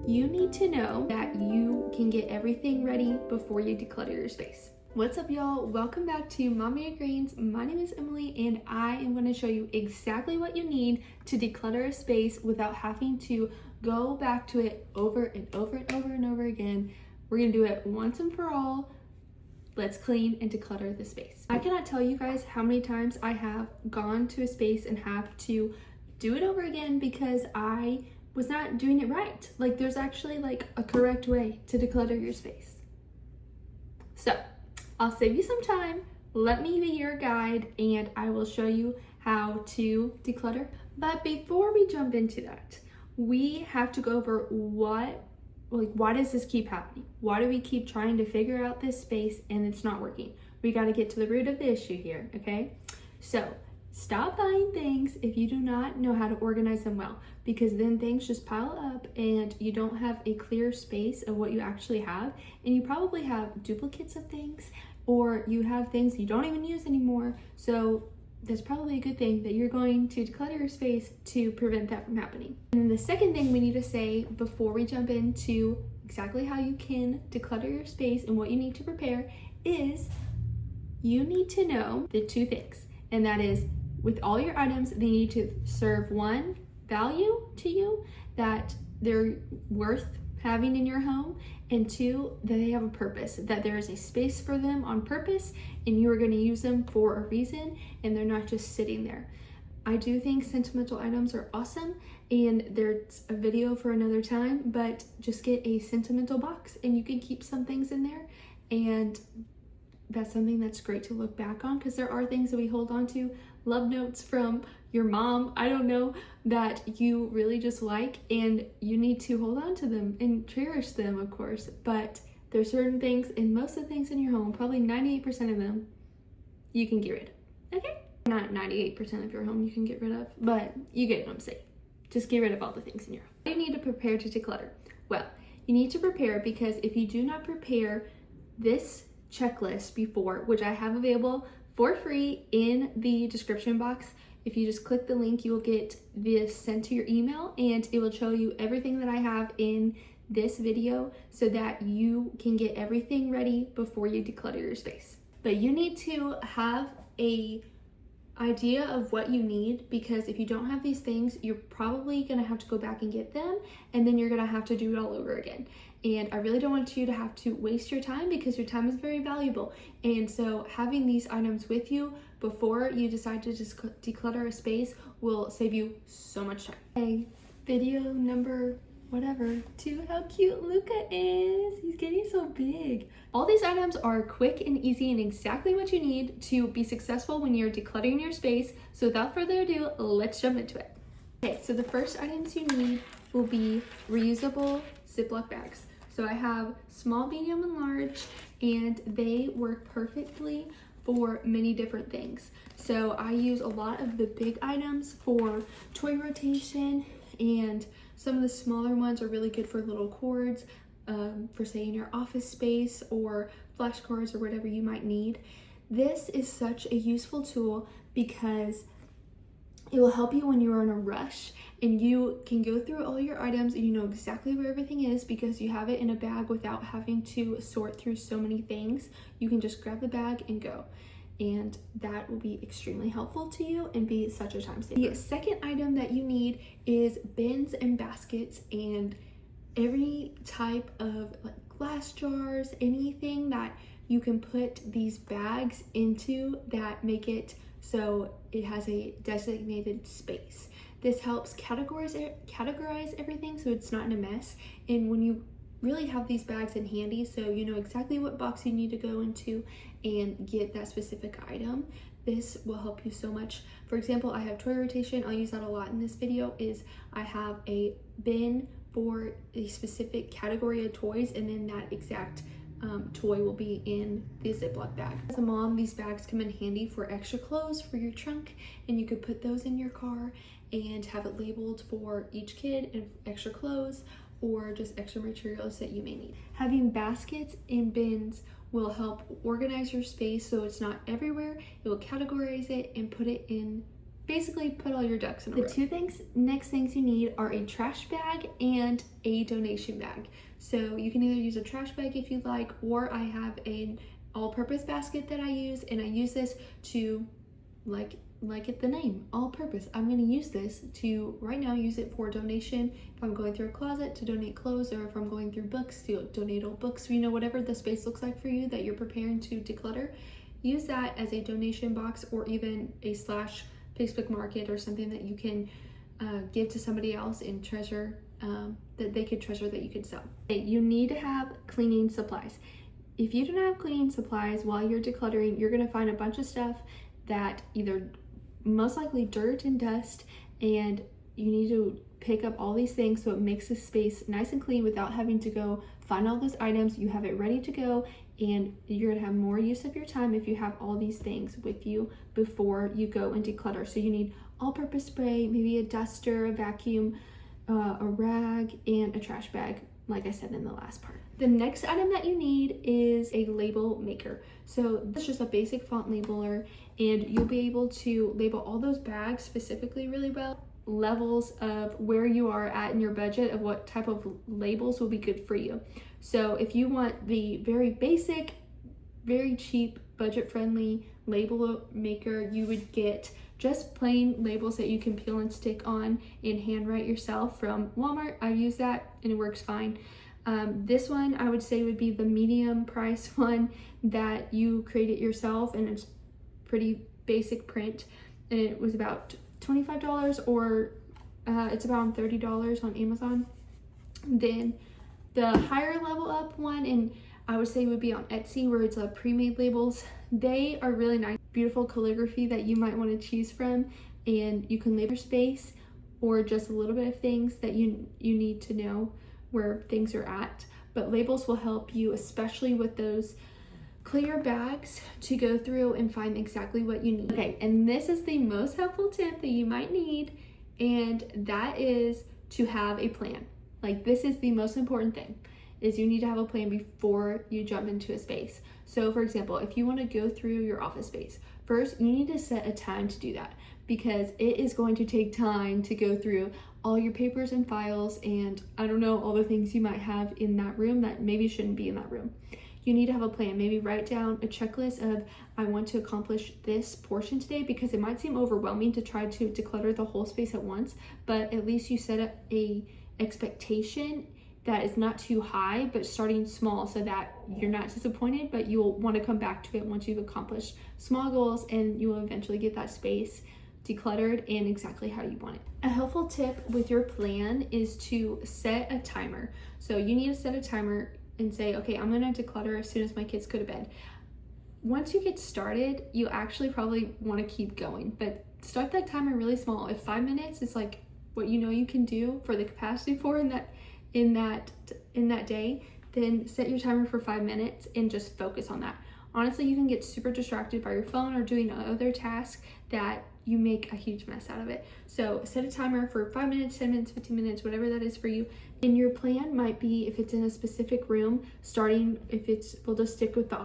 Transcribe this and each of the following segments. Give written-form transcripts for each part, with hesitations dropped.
You need to know that you can get everything ready before you declutter your space. What's up, y'all? Welcome back to Mommy Greens. My name is Emily and I am going to show you exactly what you need to declutter a space without having to go back to it over and over and over and over again. We're going to do it once and for all. Let's clean and declutter the space. I cannot tell you guys how many times I have gone to a space and have to do it over again because I was not doing it right. Like, there's actually like a correct way to declutter your space. So I'll save you some time. Let me be your guide and I will show you how to declutter. But before we jump into that, we have to go over why does this keep happening? Why do we keep trying to figure out this space and it's not working? We got to get to the root of the issue here, okay? So stop buying things if you do not know how to organize them well, because then things just pile up and you don't have a clear space of what you actually have, and you probably have duplicates of things, or you have things you don't even use anymore. So that's probably a good thing that you're going to declutter your space to prevent that from happening. And then the second thing we need to say before we jump into exactly how you can declutter your space and what you need to prepare is you need to know the two things, and that is, with all your items, they need to serve one, value to you, that they're worth having in your home, and two, that they have a purpose, that there is a space for them on purpose and you are going to use them for a reason and they're not just sitting there. I do think sentimental items are awesome, and there's a video for another time, but just get a sentimental box and you can keep some things in there, and that's something that's great to look back on, because there are things that we hold on to, love notes from your mom, I don't know, that you really just like, and you need to hold on to them and cherish them, of course. But there's certain things, and most of the things in your home, probably 98% of them, you can get rid of, okay? Not 98% of your home you can get rid of, but you get what I'm saying. Just get rid of all the things in your home. You need to prepare to declutter. Well, you need to prepare because if you do not prepare this checklist before, which I have available for free in the description box. If you just click the link, you will get this sent to your email, and it will show you everything that I have in this video so that you can get everything ready before you declutter your space. But you need to have a idea of what you need, because if you don't have these things, you're probably going to have to go back and get them, and then you're going to have to do it all over again. And I really don't want you to have to waste your time, because your time is very valuable. And so having these items with you before you decide to just declutter a space will save you so much time. Okay, video number whatever 2, how cute Luca is. He's getting so big. All these items are quick and easy and exactly what you need to be successful when you're decluttering your space. So without further ado, let's jump into it. Okay, so the first items you need will be reusable Ziploc bags. So I have small, medium, and large, and they work perfectly for many different things. So I use a lot of the big items for toy rotation, and some of the smaller ones are really good for little cords, for say in your office space, or flashcards, or whatever you might need. This is such a useful tool because it will help you when you're in a rush and you can go through all your items and you know exactly where everything is because you have it in a bag without having to sort through so many things. You can just grab the bag and go. And that will be extremely helpful to you and be such a time saver. The second item that you need is bins and baskets, and every type of like glass jars, anything that you can put these bags into that make it so it has a designated space. This helps categorize everything so it's not in a mess. And when you really have these bags in handy, so you know exactly what box you need to go into and get that specific item, this will help you so much. For example, I have toy rotation. I'll use that a lot in this video. Is I have a bin for a specific category of toys, and then that exact toy will be in the Ziploc bag. As a mom, these bags come in handy for extra clothes for your trunk, and you could put those in your car and have it labeled for each kid and extra clothes, or just extra materials that you may need. Having baskets and bins will help organize your space so it's not everywhere. It will categorize it and put it in basically put all your ducks in a row. The next things you need are a trash bag and a donation bag. So you can either use a trash bag if you like, or I have an all-purpose basket that I use, and I use this to, like it the name, all-purpose. I'm going to use this to right now use it for donation. If I'm going through a closet, to donate clothes, or if I'm going through books, to donate old books. You know, whatever the space looks like for you that you're preparing to declutter, use that as a donation box, or even a slash Facebook Market or something that you can give to somebody else and treasure, that they could treasure, that you could sell. You need to have cleaning supplies. If you don't have cleaning supplies while you're decluttering, you're going to find a bunch of stuff that either most likely dirt and dust, and you need to pick up all these things so it makes the space nice and clean without having to go find all those items. You have it ready to go, and you're gonna have more use of your time if you have all these things with you before you go and declutter. So you need all-purpose spray, maybe a duster, a vacuum, a rag, and a trash bag, like I said in the last part. The next item that you need is a label maker. So that's just a basic font labeler, and you'll be able to label all those bags specifically really well. Levels of where you are at in your budget of what type of labels will be good for you. So if you want the very basic, very cheap, budget-friendly label maker, you would get just plain labels that you can peel and stick on and handwrite yourself from Walmart. I've used that and it works fine. This one I would say would be the medium price one that you created yourself, and it's pretty basic print, and it was about $25, or it's about $30 on Amazon. Then the higher level up one, and I would say would be on Etsy, where it's pre-made labels. They are really nice, beautiful calligraphy that you might want to choose from, and you can label your space or just a little bit of things that you need to know where things are at. But labels will help you, especially with those clear bags, to go through and find exactly what you need. Okay, and this is the most helpful tip that you might need, and that is to have a plan. Like, this is the most important thing, is you need to have a plan before you jump into a space. So for example, if you want to go through your office space, first you need to set a time to do that, because it is going to take time to go through all your papers and files, and I don't know, all the things you might have in that room that maybe shouldn't be in that room. You need to have a plan. Maybe write down a checklist of, I want to accomplish this portion today, because it might seem overwhelming to try to declutter the whole space at once, but at least you set up a expectation that is not too high, but starting small, so that you're not disappointed, but you'll want to come back to it once you've accomplished small goals, and you will eventually get that space decluttered and exactly how you want it. A helpful tip with your plan is to set a timer. So you need to set a timer and say, okay, I'm gonna declutter as soon as my kids go to bed. Once you get started, you actually probably want to keep going, but start that timer really small. If 5 minutes is like what you know you can do for the capacity for in that day, then set your timer for 5 minutes and just focus on that. Honestly, you can get super distracted by your phone or doing other tasks that you make a huge mess out of it. So set a timer for 5 minutes, 10 minutes, 15 minutes, whatever that is for you. And your plan might be, if it's in a specific room, we'll just stick with the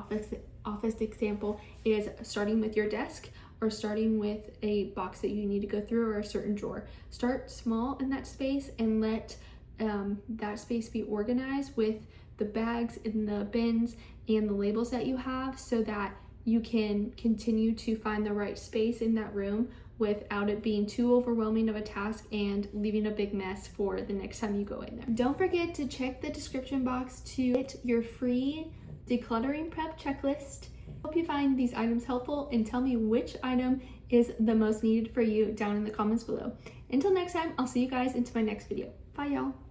office example, is starting with your desk, or starting with a box that you need to go through, or a certain drawer. Start small in that space and let that space be organized with the bags and the bins and the labels that you have, so that you can continue to find the right space in that room without it being too overwhelming of a task and leaving a big mess for the next time you go in there. Don't forget to check the description box to get your free decluttering prep checklist. Hope you find these items helpful, and tell me which item is the most needed for you down in the comments below. Until next time, I'll see you guys into my next video. Bye y'all.